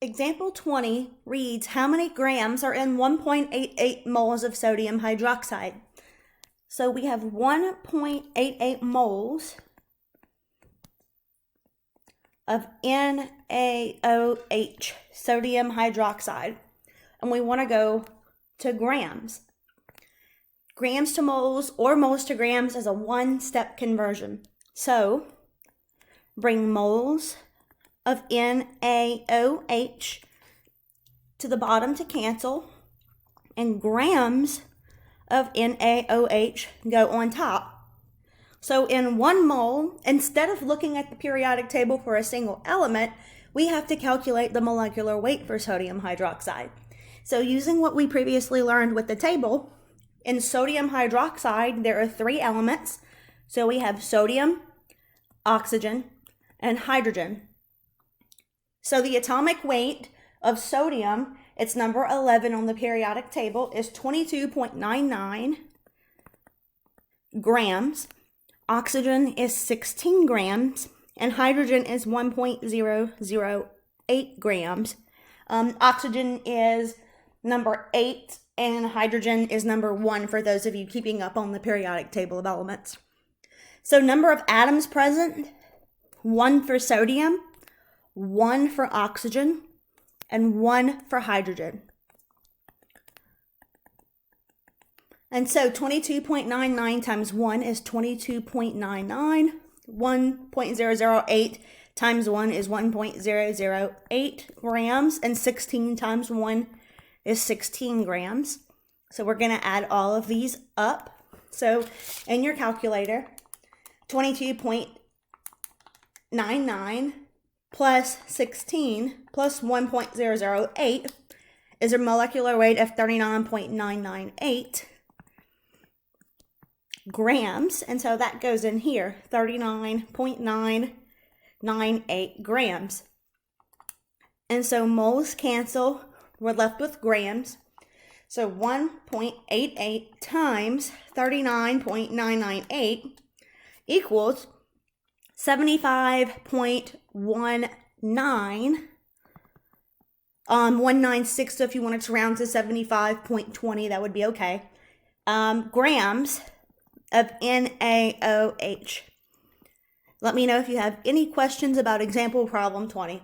Example 20 reads, how many grams are in 1.88 moles of sodium hydroxide? So we have 1.88 moles of NaOH, sodium hydroxide, and we want to go to grams. Grams to moles or moles to grams is a one-step conversion. So bring moles of NaOH to the bottom to cancel, and grams of NaOH go on top. So in 1 mole, instead of looking at the periodic table for a single element, we have to calculate the molecular weight for sodium hydroxide. So using what we previously learned with the table, in sodium hydroxide, there are 3 elements. So we have sodium, oxygen, and hydrogen. So the atomic weight of sodium, it's number 11 on the periodic table, is 22.99 grams. Oxygen is 16 grams, and hydrogen is 1.008 grams. Oxygen is number 8, and hydrogen is number 1 for those of you keeping up on the periodic table of elements. So number of atoms present, 1 for sodium, 1 for oxygen, and 1 for hydrogen. And so 22.99 times 1 is 22.99. 1.008 times 1 is 1.008 grams. And 16 times 1 is 16 grams. So we're going to add all of these up. So in your calculator, 22.99 plus 16 plus 1.008 is a molecular weight of 39.998 grams, and so that goes in here, 39.998 grams. And so moles cancel, we're left with grams. So 1.88 times 39.998 equals 75.19 196. So if you wanted to round to 75.20, that would be okay. Grams of NaOH. Let me know if you have any questions about example problem 20.